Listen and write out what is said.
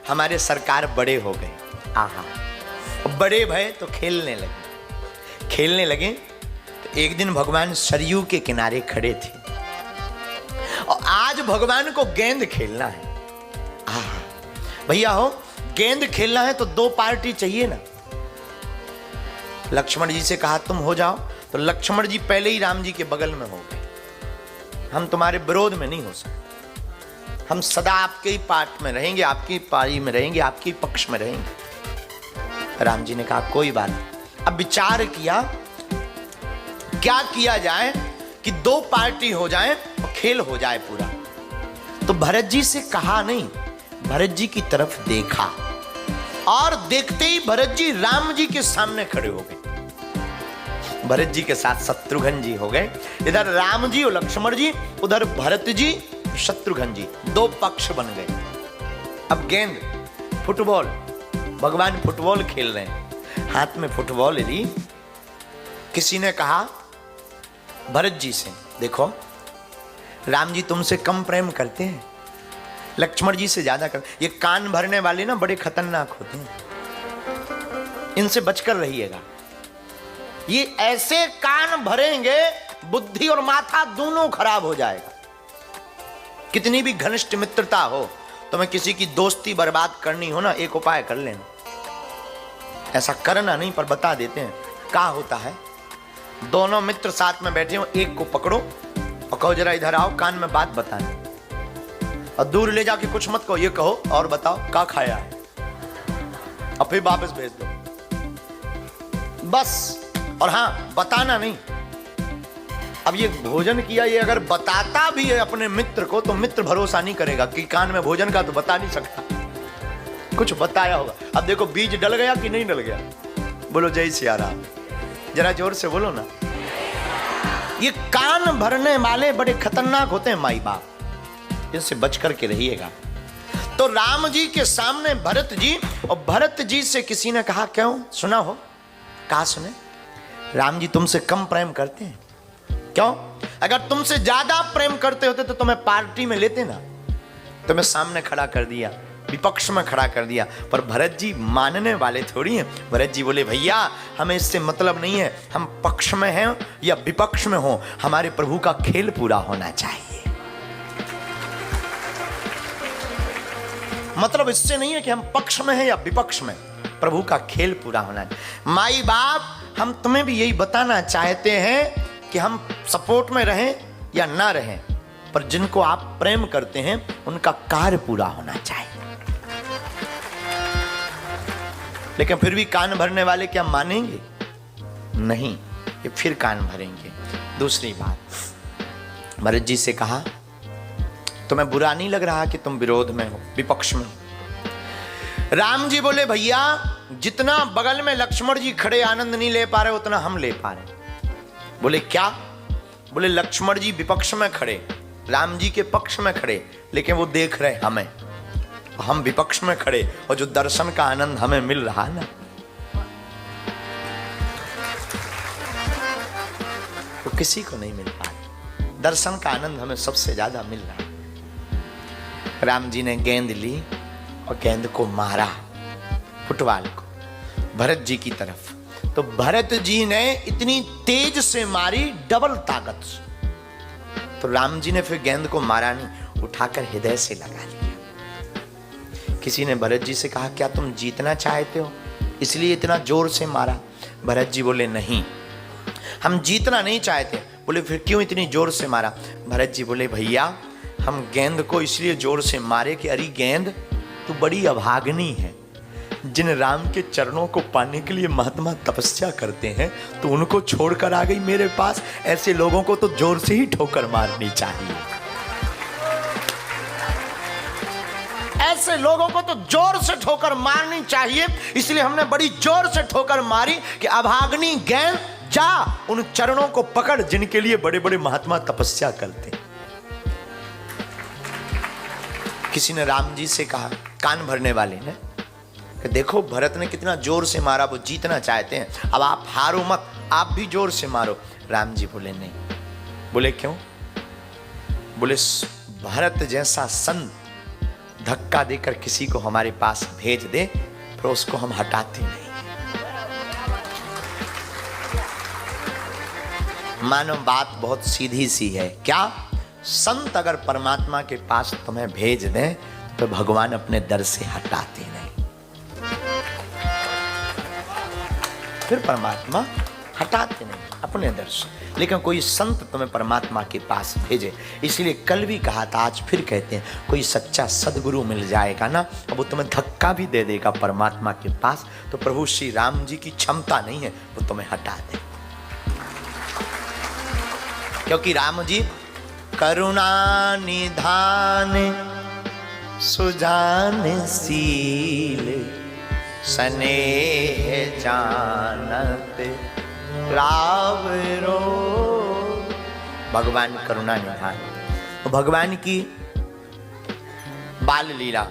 हमारे सरकार बड़े हो गए। आहा, बड़े भय तो खेलने लगे। तो एक दिन भगवान सरयू के किनारे खड़े थे और आज भगवान को गेंद खेलना है। आहा, भैया हो, गेंद खेलना है तो दो पार्टी चाहिए ना। लक्ष्मण जी से कहा तुम हो जाओ, तो लक्ष्मण जी पहले ही राम जी के बगल में हो गए। हम तुम्हारे विरोध में नहीं हो सकते, हम सदा आपके ही पार्ट में रहेंगे, आपकी पारी में रहेंगे, आपके पक्ष में रहेंगे। राम जी ने कहा कोई बात नहीं। अब विचार किया क्या किया जाए कि दो पार्टी हो जाए और खेल हो जाए पूरा। तो भरत जी से कहा नहीं, भरत जी की तरफ देखा और देखते ही भरत जी राम जी के सामने खड़े हो गए। भरत जी के साथ शत्रुघ्न जी हो गए, इधर राम जी और लक्ष्मण जी, उधर भरत जी शत्रुघ्न जी, दो पक्ष बन गए। अब गेंद, फुटबॉल, भगवान फुटबॉल खेल रहे हैं, हाथ में फुटबॉल ली। किसी ने कहा भरत जी से, देखो राम जी तुमसे कम प्रेम करते हैं, लक्ष्मण जी से ज्यादा कर। ये कान भरने वाले ना बड़े खतरनाक होते हैं, इनसे बचकर रहिएगा। ये ऐसे कान भरेंगे बुद्धि और माथा दोनों खराब हो जाएगा। कितनी भी घनिष्ठ मित्रता हो, तुम्हें किसी की दोस्ती बर्बाद करनी हो ना, एक उपाय कर लेना। ऐसा करना नहीं पर बता देते हैं क्या होता है। दोनों मित्र साथ में बैठे हो, एक को पकड़ो और कहो जरा इधर आओ, कान में बात बताने, और दूर ले जाके कुछ मत कहो, ये कहो और बताओ क्या खाया है, और फिर वापस भेज दो बस। और हाँ, बताना नहीं। अब ये भोजन किया, ये अगर बताता भी है अपने मित्र को तो मित्र भरोसा नहीं करेगा कि कान में भोजन का, तो बता नहीं सकता, कुछ बताया होगा। अब देखो बीज डल गया कि नहीं डल गया, बोलो जय सिया राम, जरा जोर से बोलो ना। ये कान भरने वाले बड़े खतरनाक होते हैं माई बाप, इनसे बच करके रहिएगा। तो राम जी के सामने भरत जी, और भरत जी से किसी ने कहा क्यों, सुना हो? कहा सुने, राम जी तुमसे कम प्रेम करते हैं। क्यों? अगर तुमसे ज्यादा प्रेम करते होते तो तुम्हें पार्टी में लेते ना, तुम्हें सामने खड़ा कर दिया, विपक्ष में खड़ा कर दिया। पर भरत जी मानने वाले थोड़ी हैं। भरत जी बोले भैया हमें इससे मतलब नहीं है, हम पक्ष में हैं या विपक्ष में हो, हमारे प्रभु का खेल पूरा होना चाहिए। मतलब इससे नहीं है कि हम पक्ष में हैं या विपक्ष में, प्रभु का खेल पूरा होना चाहिए। माई बाप, हम तुम्हें भी यही बताना चाहते हैं कि हम सपोर्ट में रहें या ना रहें, पर जिनको आप प्रेम करते हैं उनका कार्य पूरा होना चाहिए। लेकिन फिर भी कान भरने वाले क्या मानेंगे? नहीं, ये फिर कान भरेंगे। दूसरी बात, भरत जी से कहा तुम्हें बुरा नहीं लग रहा कि तुम विरोध में हो, विपक्ष में हो? राम जी बोले भैया जितना बगल में लक्ष्मण जी खड़े आनंद नहीं ले पा रहे उतना हम ले पा रहे। बोले क्या? बोले लक्ष्मण जी विपक्ष में खड़े, राम जी के पक्ष में खड़े, लेकिन वो देख रहे हमें, हम विपक्ष में खड़े, और जो दर्शन का आनंद हमें मिल रहा है ना, वो किसी को नहीं मिल पा रहा। दर्शन का आनंद हमें सबसे ज्यादा मिल रहा है। राम जी ने गेंद ली और गेंद को मारा, फुटबॉल को, भरत जी की तरफ। तो भरत जी ने इतनी तेज से मारी, डबल ताकत से। तो राम जी ने फिर गेंद को मारा नहीं, उठाकर हृदय से लगा लिया। किसी ने भरत जी से कहा क्या तुम जीतना चाहते हो इसलिए इतना जोर से मारा? भरत जी बोले नहीं, हम जीतना नहीं चाहते। बोले फिर क्यों इतनी जोर से मारा? भरत जी बोले भैया हम गेंद को इसलिए जोर से मारे कि अरे गेंद तू बड़ी अभागनी है। जिन राम के चरणों को पाने के लिए महात्मा तपस्या करते हैं तो उनको छोड़कर आ गई मेरे पास। ऐसे लोगों को तो जोर से ही ठोकर मारनी चाहिए, ऐसे लोगों को तो जोर से ठोकर मारनी चाहिए। इसलिए हमने बड़ी जोर से ठोकर मारी कि अभागनी गेंद जा उन चरणों को पकड़ जिनके लिए बड़े बड़े महात्मा तपस्या करते। किसी ने राम जी से कहा, कान भरने वाले ने, कि देखो भरत ने कितना जोर से मारा, वो जीतना चाहते हैं, अब आप हारो मत, आप भी जोर से मारो। राम जी बोले नहीं। बोले क्यों? बोले भरत जैसा संत, धक्का देकर किसी को हमारे पास भेज दे, पर उसको हम हटाते नहीं। मानो बात बहुत सीधी सी है। क्या? संत अगर परमात्मा के पास तुम्हें भेज दें तो भगवान अपने दर से हटाते नहीं। फिर परमात्मा हटाते नहीं अपने दर से। लेकिन कोई संत तुम्हें परमात्मा के पास भेजे, इसलिए कल भी कहा था, आज फिर कहते हैं, कोई सच्चा सदगुरु मिल जाएगा ना, अब वो तुम्हें धक्का भी दे देगा परमात्मा के पास, तो प्रभु श्री राम जी की क्षमता नहीं है वो तुम्हें हटा दे। क्योंकि राम जी करुणा निधान सुजान शील स्नेह जानत लाभ रो। भगवान करुणा निधान, तो भगवान की बाल लीला